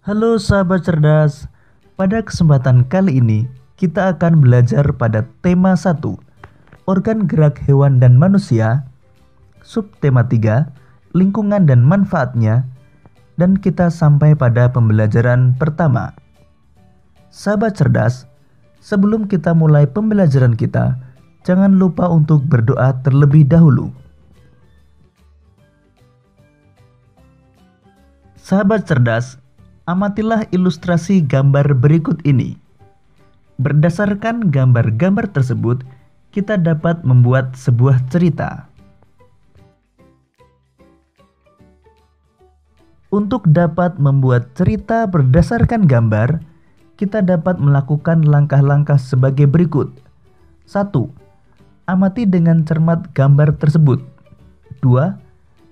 Halo sahabat cerdas, pada kesempatan kali ini kita akan belajar pada tema 1, organ gerak hewan dan manusia, subtema 3, lingkungan dan manfaatnya, dan kita sampai pada pembelajaran pertama. Sahabat cerdas, sebelum kita mulai pembelajaran kita, jangan lupa untuk berdoa terlebih dahulu. Sahabat cerdas, amatilah ilustrasi gambar berikut ini. Berdasarkan gambar-gambar tersebut, kita dapat membuat sebuah cerita. Untuk dapat membuat cerita berdasarkan gambar, kita dapat melakukan langkah-langkah sebagai berikut. 1. Amati dengan cermat gambar tersebut. 2.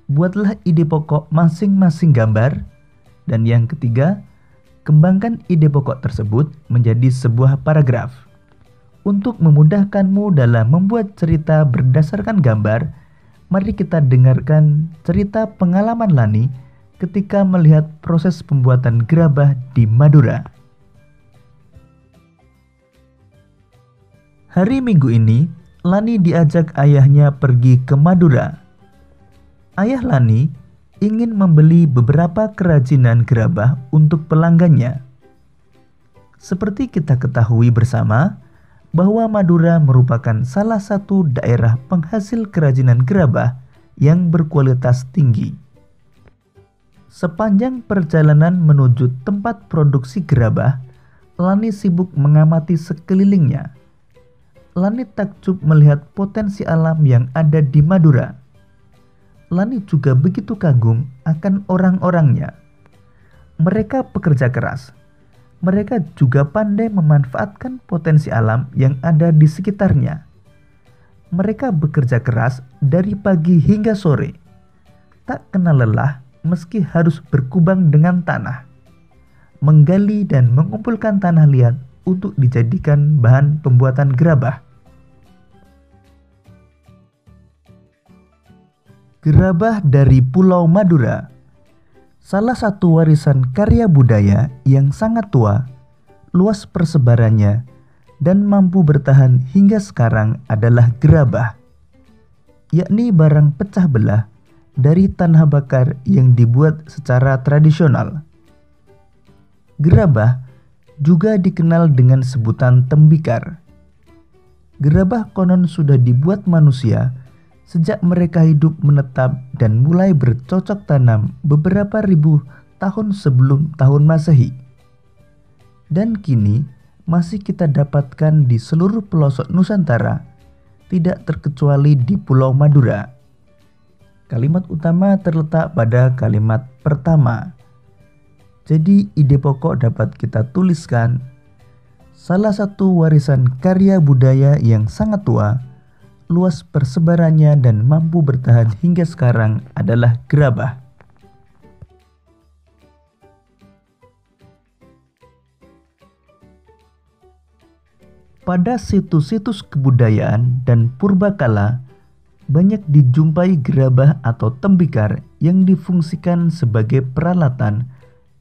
Buatlah ide pokok masing-masing gambar. Dan yang ketiga, kembangkan ide pokok tersebut menjadi sebuah paragraf. Untuk memudahkanmu dalam membuat cerita berdasarkan gambar, mari kita dengarkan cerita pengalaman Lani ketika melihat proses pembuatan gerabah di Madura. Hari Minggu ini, Lani diajak ayahnya pergi ke Madura. Ayah Lani ingin membeli beberapa kerajinan gerabah untuk pelanggannya. Seperti kita ketahui bersama, bahwa Madura merupakan salah satu daerah penghasil kerajinan gerabah yang berkualitas tinggi. Sepanjang perjalanan menuju tempat produksi gerabah, Lani sibuk mengamati sekelilingnya. Lani takjub melihat potensi alam yang ada di Madura. Lani juga begitu kagum akan orang-orangnya. Mereka pekerja keras. Mereka juga pandai memanfaatkan potensi alam yang ada di sekitarnya. Mereka bekerja keras dari pagi hingga sore. Tak kenal lelah meski harus berkubang dengan tanah. Menggali dan mengumpulkan tanah liat untuk dijadikan bahan pembuatan gerabah. Gerabah dari Pulau Madura, salah satu warisan karya budaya yang sangat tua, luas persebarannya, dan mampu bertahan hingga sekarang adalah gerabah, yakni barang pecah belah dari tanah bakar yang dibuat secara tradisional. Gerabah juga dikenal dengan sebutan tembikar. Gerabah konon sudah dibuat manusia sejak mereka hidup menetap dan mulai bercocok tanam beberapa ribu tahun sebelum tahun Masehi. Dan kini masih kita dapatkan di seluruh pelosok Nusantara, tidak terkecuali di Pulau Madura. Kalimat utama terletak pada kalimat pertama. Jadi ide pokok dapat kita tuliskan, salah satu warisan karya budaya yang sangat tua, luas persebarannya dan mampu bertahan hingga sekarang adalah gerabah. Pada situs-situs kebudayaan dan purbakala, banyak dijumpai gerabah atau tembikar yang difungsikan sebagai peralatan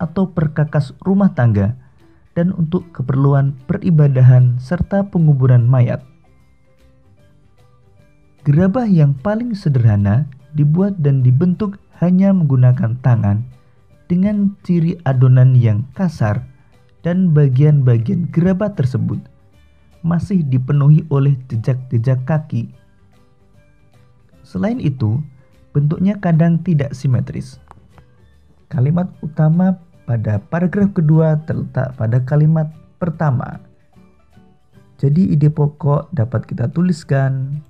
atau perkakas rumah tangga dan untuk keperluan peribadahan serta penguburan mayat. Gerabah yang paling sederhana dibuat dan dibentuk hanya menggunakan tangan dengan ciri adonan yang kasar, dan bagian-bagian gerabah tersebut masih dipenuhi oleh jejak-jejak kaki. Selain itu, bentuknya kadang tidak simetris. Kalimat utama pada paragraf kedua terletak pada kalimat pertama. Jadi ide pokok dapat kita tuliskan,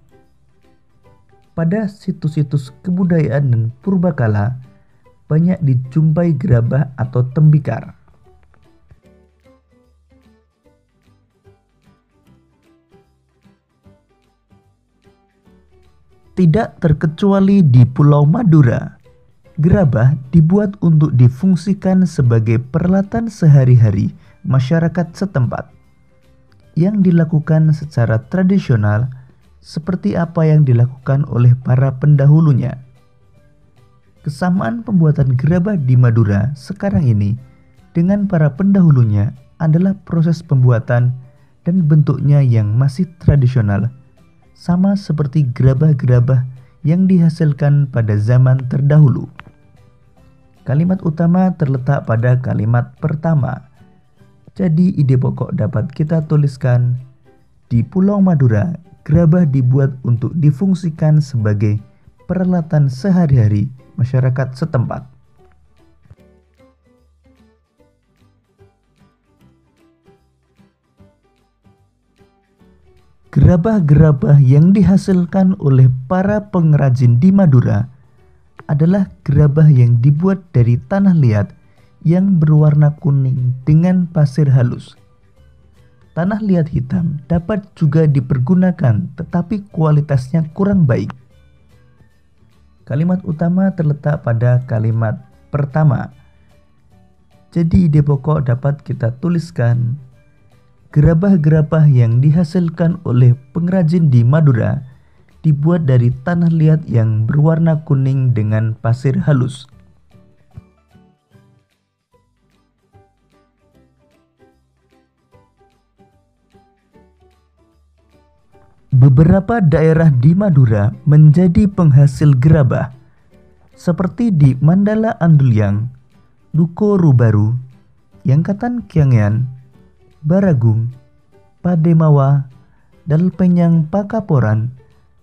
pada situs-situs kebudayaan dan purbakala banyak dijumpai gerabah atau tembikar. Tidak terkecuali di Pulau Madura, gerabah dibuat untuk difungsikan sebagai peralatan sehari-hari masyarakat setempat yang dilakukan secara tradisional seperti apa yang dilakukan oleh para pendahulunya. Kesamaan pembuatan gerabah di Madura sekarang ini dengan para pendahulunya adalah proses pembuatan dan bentuknya yang masih tradisional, sama seperti gerabah-gerabah yang dihasilkan pada zaman terdahulu. Kalimat utama terletak pada kalimat pertama. Jadi ide pokok dapat kita tuliskan, di Pulau Madura, gerabah dibuat untuk difungsikan sebagai peralatan sehari-hari masyarakat setempat. Gerabah-gerabah yang dihasilkan oleh para pengrajin di Madura adalah gerabah yang dibuat dari tanah liat yang berwarna kuning dengan pasir halus. Tanah liat hitam dapat juga dipergunakan, tetapi kualitasnya kurang baik. Kalimat utama terletak pada kalimat pertama. Jadi ide pokok dapat kita tuliskan, gerabah-gerabah yang dihasilkan oleh pengrajin di Madura dibuat dari tanah liat yang berwarna kuning dengan pasir halus. Beberapa daerah di Madura menjadi penghasil gerabah, seperti di Mandala Andulyang, Duko Rubaru, Yangkatan Kyangyan, Baragung, Pademawa, Dalpenyang Pakaporan,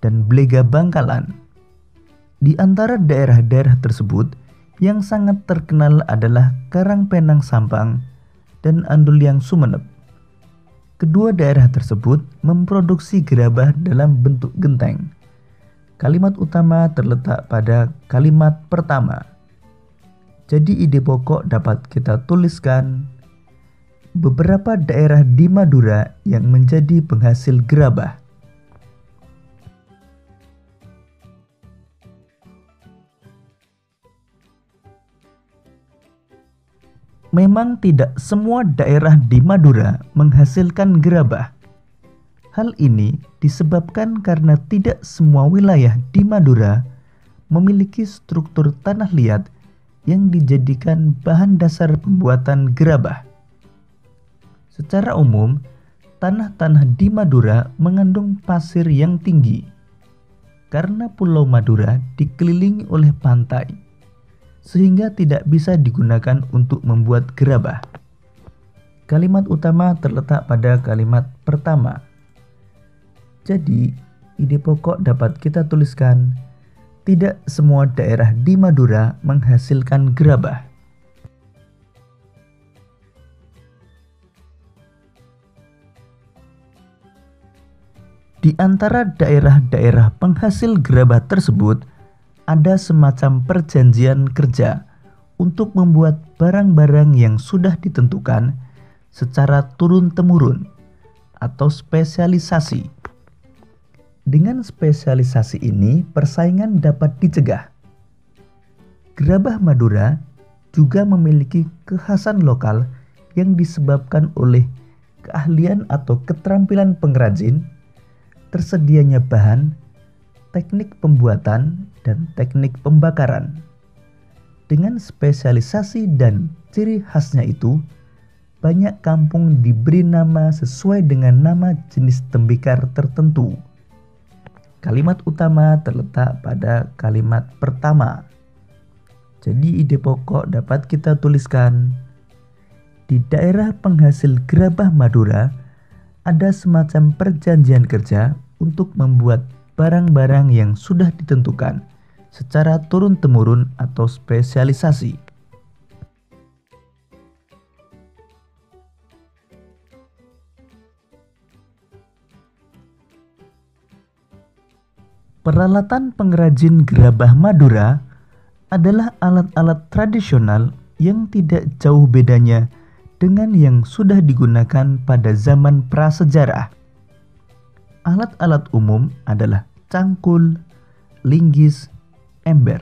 dan Blega Bangkalan. Di antara daerah-daerah tersebut, yang sangat terkenal adalah Karangpenang Sampang dan Andulyang Sumeneb. Kedua daerah tersebut memproduksi gerabah dalam bentuk genteng. Kalimat utama terletak pada kalimat pertama. Jadi ide pokok dapat kita tuliskan, beberapa daerah di Madura yang menjadi penghasil gerabah. Memang tidak semua daerah di Madura menghasilkan gerabah. Hal ini disebabkan karena tidak semua wilayah di Madura memiliki struktur tanah liat yang dijadikan bahan dasar pembuatan gerabah. Secara umum, tanah-tanah di Madura mengandung pasir yang tinggi. Karena Pulau Madura dikelilingi oleh pantai, sehingga tidak bisa digunakan untuk membuat gerabah. Kalimat utama terletak pada kalimat pertama. Jadi, ide pokok dapat kita tuliskan, tidak semua daerah di Madura menghasilkan gerabah. Di antara daerah-daerah penghasil gerabah tersebut, ada semacam perjanjian kerja untuk membuat barang-barang yang sudah ditentukan secara turun-temurun atau spesialisasi. Dengan spesialisasi ini, persaingan dapat dicegah. Gerabah Madura juga memiliki kekhasan lokal yang disebabkan oleh keahlian atau keterampilan pengrajin, tersedianya bahan, teknik pembuatan, dan teknik pembakaran. Dengan spesialisasi dan ciri khasnya itu, banyak kampung diberi nama sesuai dengan nama jenis tembikar tertentu. Kalimat utama terletak pada kalimat pertama. Jadi ide pokok dapat kita tuliskan, di daerah penghasil gerabah Madura ada semacam perjanjian kerja untuk membuat barang-barang yang sudah ditentukan secara turun-temurun atau spesialisasi. Peralatan pengrajin gerabah Madura adalah alat-alat tradisional yang tidak jauh bedanya dengan yang sudah digunakan pada zaman prasejarah. Alat-alat umum adalah cangkul, linggis, ember,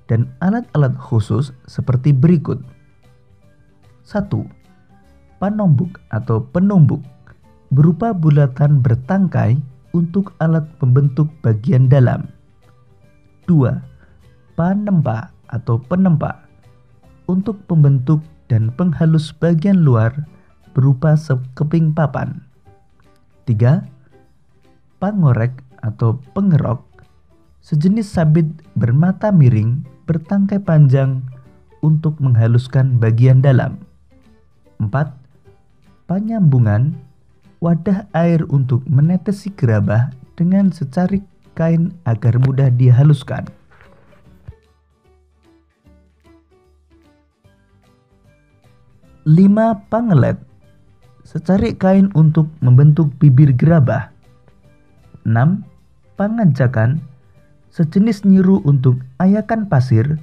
dan alat-alat khusus seperti berikut. 1. Panombuk atau penumbuk berupa bulatan bertangkai untuk alat pembentuk bagian dalam. 2. Panempa atau penempa untuk pembentuk dan penghalus bagian luar berupa sekeping papan. 3. Pangorek atau pengerok, sejenis sabit bermata miring bertangkai panjang untuk menghaluskan bagian dalam. 4. Panyambungan, wadah air untuk menetesi gerabah dengan secarik kain agar mudah dihaluskan. 5. Pangelet, secarik kain untuk membentuk bibir gerabah. 6. Pangancakan, sejenis nyiru untuk ayakan pasir.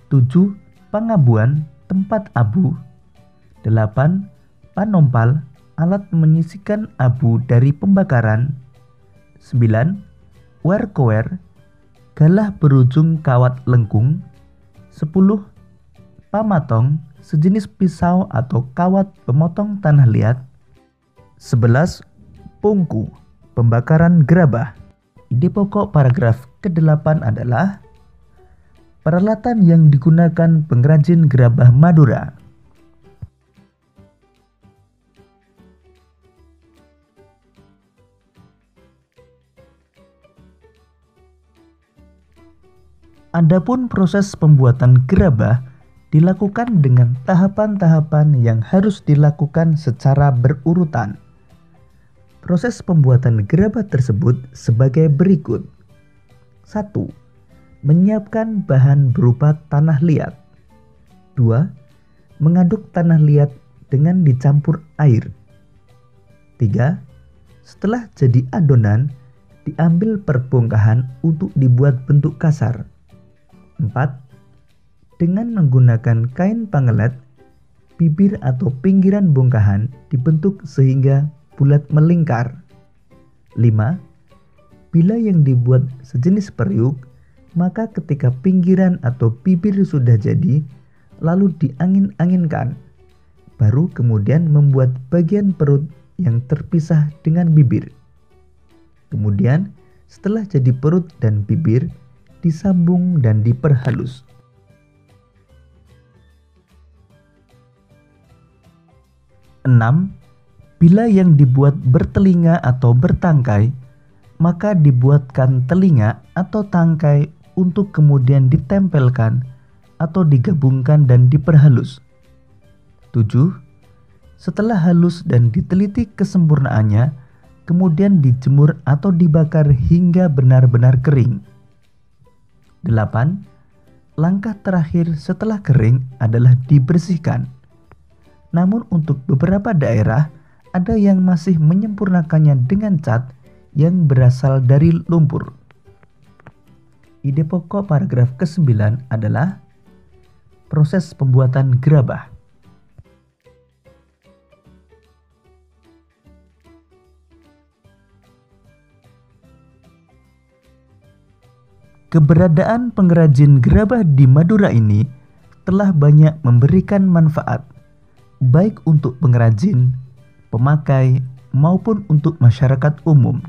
7. Pangabuan, tempat abu. 8. Panompal, alat menyisikan abu dari pembakaran. 9. Werkower, galah berujung kawat lengkung. 10. Pamatong, sejenis pisau atau kawat pemotong tanah liat. 11. Pungku, pembakaran gerabah. Ide pokok paragraf ke-8 adalah peralatan yang digunakan pengrajin gerabah Madura. Adapun proses pembuatan gerabah dilakukan dengan tahapan-tahapan yang harus dilakukan secara berurutan. Proses pembuatan gerabah tersebut sebagai berikut. 1. Menyiapkan bahan berupa tanah liat. 2. Mengaduk tanah liat dengan dicampur air. 3. Setelah jadi adonan, diambil perbongkahan untuk dibuat bentuk kasar. 4. Dengan menggunakan kain pangelet, bibir atau pinggiran bongkahan dibentuk sehingga bulat melingkar. 5. Bila yang dibuat sejenis periuk, maka ketika pinggiran atau bibir sudah jadi, lalu diangin-anginkan, baru kemudian membuat bagian perut yang terpisah dengan bibir. Kemudian setelah jadi perut dan bibir, disambung dan diperhalus. 6. Bila yang dibuat bertelinga atau bertangkai, maka dibuatkan telinga atau tangkai untuk kemudian ditempelkan atau digabungkan dan diperhalus. 7. Setelah halus dan diteliti kesempurnaannya, kemudian dijemur atau dibakar hingga benar-benar kering. 8. Langkah terakhir setelah kering adalah dibersihkan. Namun untuk beberapa daerah, ada yang masih menyempurnakannya dengan cat yang berasal dari lumpur. Ide pokok paragraf ke-9 adalah proses pembuatan gerabah. Keberadaan pengrajin gerabah di Madura ini telah banyak memberikan manfaat, baik untuk pengrajin, pemakai, maupun untuk masyarakat umum.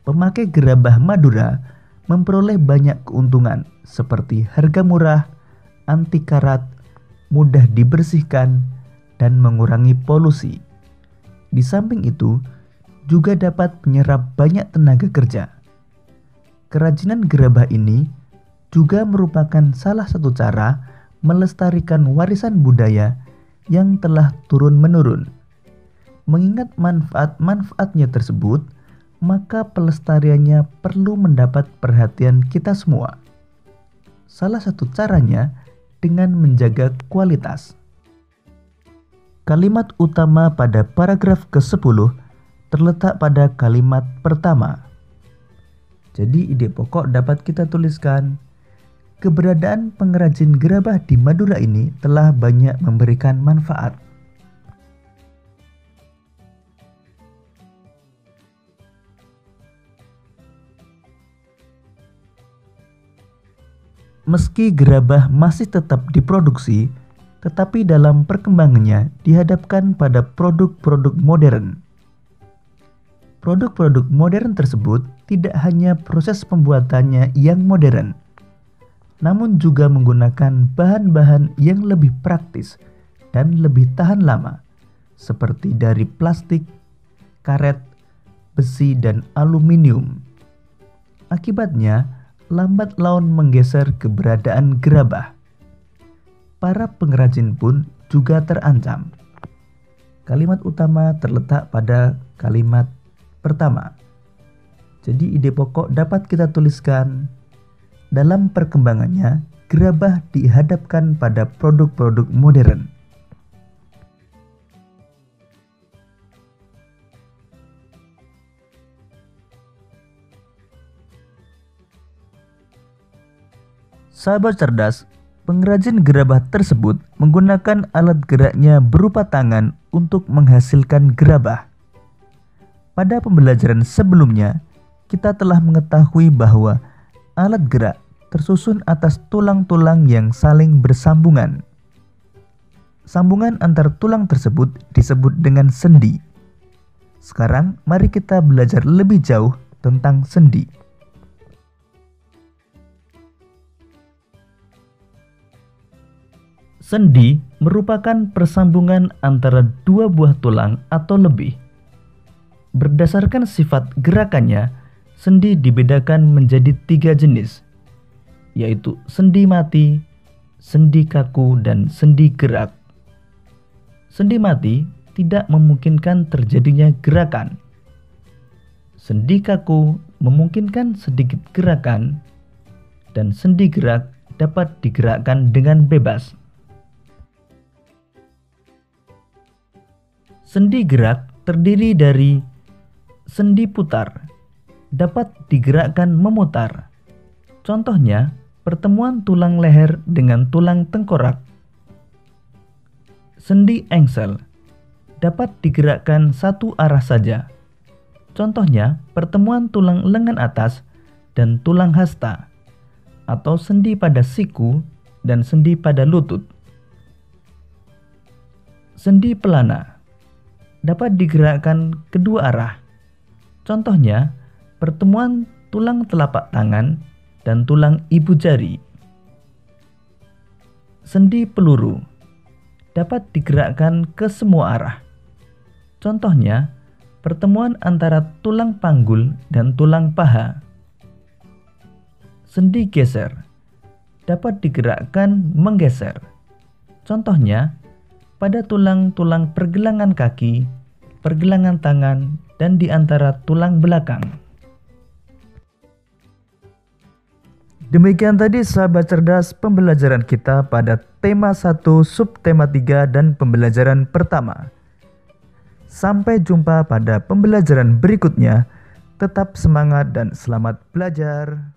Pemakai gerabah Madura memperoleh banyak keuntungan seperti harga murah, anti karat, mudah dibersihkan, dan mengurangi polusi. Di samping itu, juga dapat menyerap banyak tenaga kerja. Kerajinan gerabah ini juga merupakan salah satu cara melestarikan warisan budaya yang telah turun-menurun. Mengingat manfaat-manfaatnya tersebut, maka pelestariannya perlu mendapat perhatian kita semua. Salah satu caranya dengan menjaga kualitas. Kalimat utama pada paragraf ke-10 terletak pada kalimat pertama. Jadi ide pokok dapat kita tuliskan, keberadaan pengrajin gerabah di Madura ini telah banyak memberikan manfaat. Meski gerabah masih tetap diproduksi, tetapi dalam perkembangannya dihadapkan pada produk-produk modern. Produk-produk modern tersebut tidak hanya proses pembuatannya yang modern, namun juga menggunakan bahan-bahan yang lebih praktis dan lebih tahan lama, seperti dari plastik, karet, besi, dan aluminium. Akibatnya, lambat laun menggeser keberadaan gerabah. Para pengrajin pun juga terancam. Kalimat utama terletak pada kalimat pertama. Jadi ide pokok dapat kita tuliskan, dalam perkembangannya, gerabah dihadapkan pada produk-produk modern. Sahabat cerdas, pengrajin gerabah tersebut menggunakan alat geraknya berupa tangan untuk menghasilkan gerabah. Pada pembelajaran sebelumnya, kita telah mengetahui bahwa alat gerak tersusun atas tulang-tulang yang saling bersambungan. Sambungan antar tulang tersebut disebut dengan sendi. Sekarang, mari kita belajar lebih jauh tentang sendi. Sendi merupakan persambungan antara dua buah tulang atau lebih. Berdasarkan sifat gerakannya, sendi dibedakan menjadi 3 jenis, yaitu sendi mati, sendi kaku, dan sendi gerak. Sendi mati tidak memungkinkan terjadinya gerakan. Sendi kaku memungkinkan sedikit gerakan, dan sendi gerak dapat digerakkan dengan bebas. Sendi gerak terdiri dari sendi putar, dapat digerakkan memutar. Contohnya, pertemuan tulang leher dengan tulang tengkorak. Sendi engsel, dapat digerakkan satu arah saja. Contohnya, pertemuan tulang lengan atas dan tulang hasta, atau sendi pada siku dan sendi pada lutut. Sendi pelana, dapat digerakkan kedua arah. Contohnya, pertemuan tulang telapak tangan dan tulang ibu jari. Sendi peluru dapat digerakkan ke semua arah. Contohnya, pertemuan antara tulang panggul dan tulang paha. Sendi geser dapat digerakkan menggeser. Contohnya, pada tulang-tulang pergelangan kaki, pergelangan tangan, dan di antara tulang belakang. Demikian tadi sahabat cerdas pembelajaran kita pada tema 1, subtema 3, dan pembelajaran pertama. Sampai jumpa pada pembelajaran berikutnya. Tetap semangat dan selamat belajar.